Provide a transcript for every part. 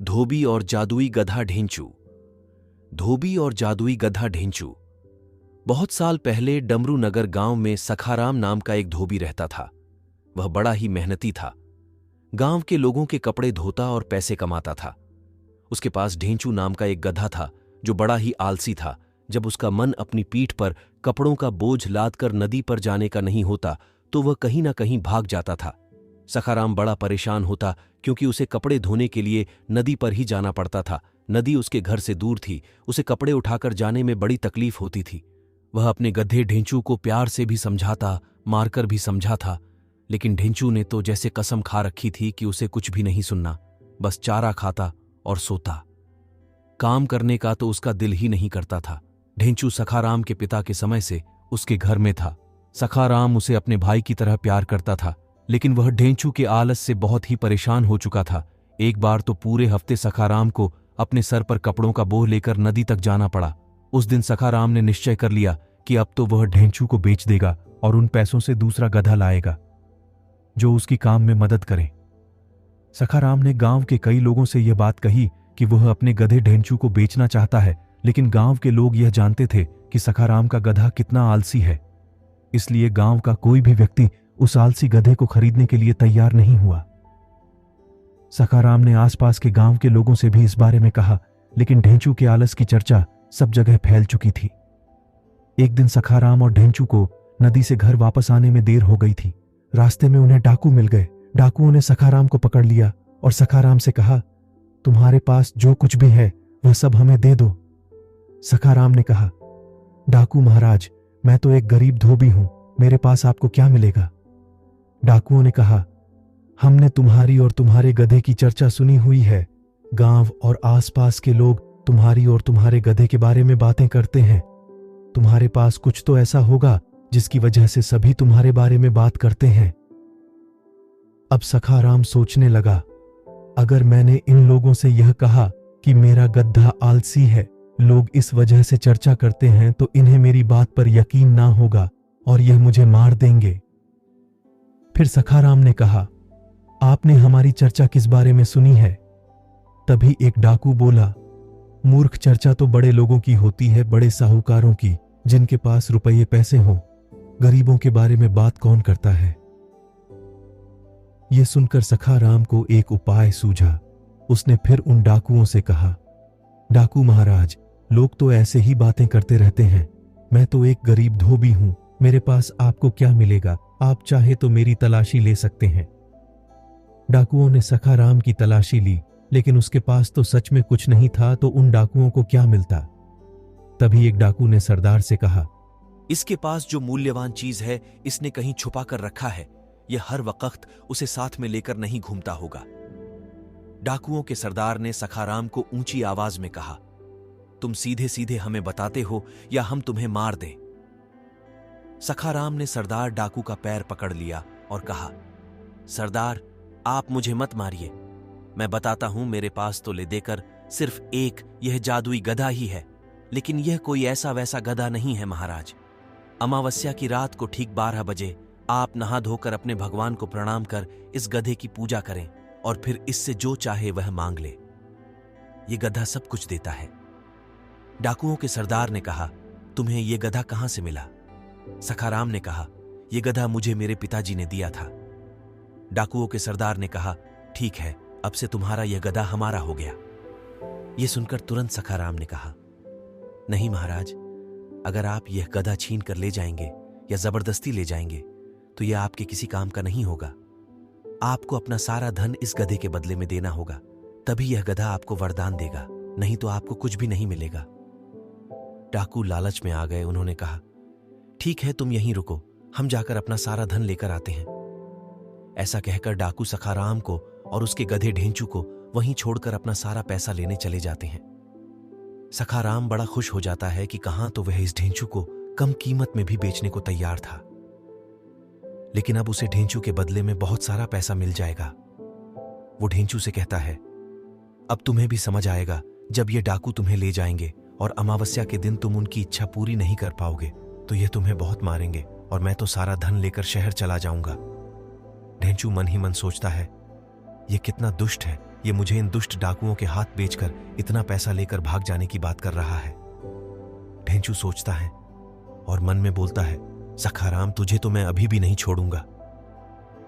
धोबी और जादुई गधा ढेंचू। धोबी और जादुई गधा ढेंचू। बहुत साल पहले डमरू नगर गांव में सखाराम नाम का एक धोबी रहता था। वह बड़ा ही मेहनती था। गांव के लोगों के कपड़े धोता और पैसे कमाता था। उसके पास ढेंचू नाम का एक गधा था जो बड़ा ही आलसी था। जब उसका मन अपनी पीठ पर कपड़ों का बोझ लाद कर नदी पर जाने का नहीं होता तो वह कहीं ना कहीं भाग जाता था। सखाराम बड़ा परेशान होता क्योंकि उसे कपड़े धोने के लिए नदी पर ही जाना पड़ता था। नदी उसके घर से दूर थी। उसे कपड़े उठाकर जाने में बड़ी तकलीफ होती थी। वह अपने गधे ढेंचू को प्यार से भी समझाता, मारकर भी समझा था, लेकिन ढेंचू ने तो जैसे कसम खा रखी थी कि उसे कुछ भी नहीं सुनना, बस चारा खाता और सोता। काम करने का तो उसका दिल ही नहीं करता था। ढेंचू सखाराम के पिता के समय से उसके घर में था। सखाराम उसे अपने भाई की तरह प्यार करता था, लेकिन वह ढेंचू के आलस से बहुत ही परेशान हो चुका था। एक बार तो पूरे हफ्ते सखाराम को अपने सर पर कपड़ों का बोझ लेकर नदी तक जाना पड़ा। उस दिन सखाराम ने निश्चय कर लिया कि अब तो वह ढेंचू को बेच देगा और उन पैसों से दूसरा गधा लाएगा जो उसकी काम में मदद करे। सखाराम ने गांव के कई लोगों से यह बात कही कि वह अपने गधे ढेंचू को बेचना चाहता है, लेकिन गांव के लोग यह जानते थे कि सखाराम का गधा कितना आलसी है। इसलिए गांव का कोई भी व्यक्ति उस आलसी गधे को खरीदने के लिए तैयार नहीं हुआ। सखाराम ने आसपास के गांव के लोगों से भी इस बारे में कहा, लेकिन ढेंचू के आलस की चर्चा सब जगह फैल चुकी थी। एक दिन सखाराम और ढेंचू को नदी से घर वापस आने में देर हो गई थी। रास्ते में उन्हें डाकू मिल गए। डाकुओं ने सखाराम को पकड़ लिया और सखाराम से कहा, तुम्हारे पास जो कुछ भी है वह सब हमें दे दो। सखाराम ने कहा, डाकू महाराज, मैं तो एक गरीब धोबी हूं, मेरे पास आपको क्या मिलेगा। डाकुओं ने कहा, हमने तुम्हारी और तुम्हारे गधे की चर्चा सुनी हुई है। गांव और आसपास के लोग तुम्हारी और तुम्हारे गधे के बारे में बातें करते हैं। तुम्हारे पास कुछ तो ऐसा होगा जिसकी वजह से सभी तुम्हारे बारे में बात करते हैं। अब सखाराम सोचने लगा, अगर मैंने इन लोगों से यह कहा कि मेरा गधा आलसी है, लोग इस वजह से चर्चा करते हैं, तो इन्हें मेरी बात पर यकीन ना होगा और यह मुझे मार देंगे। फिर सखाराम ने कहा, आपने हमारी चर्चा किस बारे में सुनी है। तभी एक डाकू बोला, मूर्ख, चर्चा तो बड़े लोगों की होती है, बड़े साहूकारों की, जिनके पास रुपये पैसे हों। गरीबों के बारे में बात कौन करता है। यह सुनकर सखाराम को एक उपाय सूझा। उसने फिर उन डाकुओं से कहा, डाकू महाराज, लोग तो ऐसे ही बातें करते रहते हैं। मैं तो एक गरीब धोबी हूं, मेरे पास आपको क्या मिलेगा। आप चाहे तो मेरी तलाशी ले सकते हैं। डाकुओं ने सखाराम की तलाशी ली, लेकिन उसके पास तो सच में कुछ नहीं था, तो उन डाकुओं को क्या मिलता। तभी एक डाकू ने सरदार से कहा, इसके पास जो मूल्यवान चीज है इसने कहीं छुपा कर रखा है। यह हर वक्त उसे साथ में लेकर नहीं घूमता होगा। डाकुओं के सरदार ने सखाराम को ऊंची आवाज में कहा, तुम सीधे सीधे हमें बताते हो या हम तुम्हें मार दें। सखाराम ने सरदार डाकू का पैर पकड़ लिया और कहा, सरदार, आप मुझे मत मारिए। मैं बताता हूं, मेरे पास तो ले देकर सिर्फ एक यह जादुई गधा ही है, लेकिन यह कोई ऐसा वैसा गधा नहीं है महाराज। अमावस्या की रात को ठीक 12 बजे आप नहा धोकर अपने भगवान को प्रणाम कर इस गधे की पूजा करें और फिर इससे जो चाहे वह मांग ले। यह गधा सब कुछ देता है। डाकुओं के सरदार ने कहा, तुम्हें यह गधा कहां से मिला। सखाराम ने कहा, यह गधा मुझे मेरे पिताजी ने दिया था। डाकुओं के सरदार ने कहा, ठीक है, अब से तुम्हारा यह गधा हमारा हो गया। यह सुनकर तुरंत सखाराम ने कहा, नहीं महाराज, अगर आप यह गधा छीन कर ले जाएंगे या जबरदस्ती ले जाएंगे तो यह आपके किसी काम का नहीं होगा। आपको अपना सारा धन इस गधे के बदले में देना होगा, तभी यह गधा आपको वरदान देगा, नहीं तो आपको कुछ भी नहीं मिलेगा। डाकू लालच में आ गए। उन्होंने कहा, ठीक है, तुम यहीं रुको, हम जाकर अपना सारा धन लेकर आते हैं। ऐसा कहकर डाकू सखाराम को और उसके गधे ढेंचू को वहीं छोड़कर अपना सारा पैसा लेने चले जाते हैं। सखाराम बड़ा खुश हो जाता है कि कहां तो वह इस ढेंचू को कम कीमत में भी बेचने को तैयार था, लेकिन अब उसे ढेंचू के बदले में बहुत सारा पैसा मिल जाएगा। वो ढेंचू से कहता है, अब तुम्हें भी समझ आएगा, जब ये डाकू तुम्हें ले जाएंगे और अमावस्या के दिन तुम उनकी इच्छा पूरी नहीं कर पाओगे तो ये तुम्हें बहुत मारेंगे और मैं तो सारा धन लेकर शहर चला जाऊंगा। ढेंचू मन ही मन सोचता है, ये कितना दुष्ट है, ये मुझे इन दुष्ट डाकुओं के हाथ बेचकर इतना पैसा लेकर भाग जाने की बात कर रहा है। ढेंचू सोचता है और मन में बोलता है, सखाराम तुझे तो मैं अभी भी नहीं छोड़ूंगा।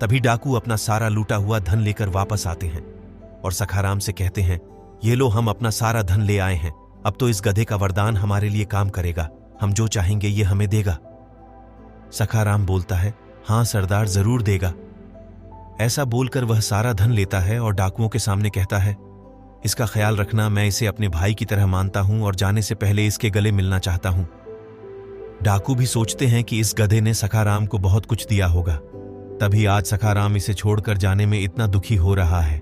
तभी डाकू अपना सारा लूटा हुआ धन लेकर वापस आते हैं और सखाराम से कहते हैं, ये लो, हम अपना सारा धन ले आए हैं। अब तो इस गधे का वरदान हमारे लिए काम करेगा, हम जो चाहेंगे ये हमें देगा। सखाराम बोलता है, हाँ सरदार, जरूर देगा। ऐसा बोलकर वह सारा धन लेता है और डाकुओं के सामने कहता है, इसका ख्याल रखना, मैं इसे अपने भाई की तरह मानता हूं और जाने से पहले इसके गले मिलना चाहता हूं। डाकू भी सोचते हैं कि इस गधे ने सखाराम को बहुत कुछ दिया होगा, तभी आज सखाराम इसे छोड़कर जाने में इतना दुखी हो रहा है।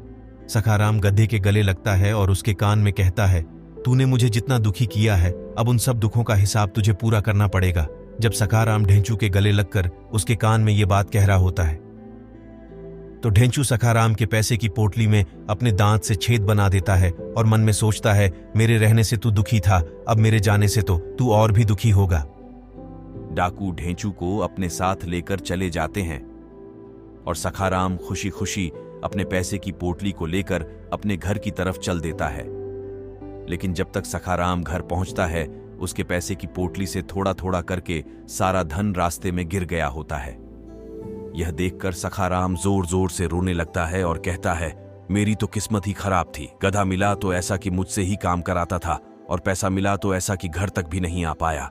सखाराम गधे के गले लगता है और उसके कान में कहता है, तूने मुझे जितना दुखी किया है, अब उन सब दुखों का हिसाब तुझे पूरा करना पड़ेगा। जब सखाराम ढेंचू के गले लगकर उसके कान में यह बात कह रहा होता है तो ढेंचू सखाराम के पैसे की पोटली में अपने दांत से छेद बना देता है और मन में सोचता है, मेरे रहने से तू दुखी था, अब मेरे जाने से तो तू और भी दुखी होगा। डाकू ढेंचू को अपने साथ लेकर चले जाते हैं और सखाराम खुशी खुशी अपने पैसे की पोटली को लेकर अपने घर की तरफ चल देता है। लेकिन जब तक सखाराम घर पहुंचता है, उसके पैसे की पोटली से थोड़ा थोड़ा करके सारा धन रास्ते में गिर गया होता है। यह देखकर सखाराम जोर जोर से रोने लगता है और कहता है, मेरी तो किस्मत ही खराब थी। गधा मिला तो ऐसा कि मुझसे ही काम कराता था और पैसा मिला तो ऐसा कि घर तक भी नहीं आ पाया।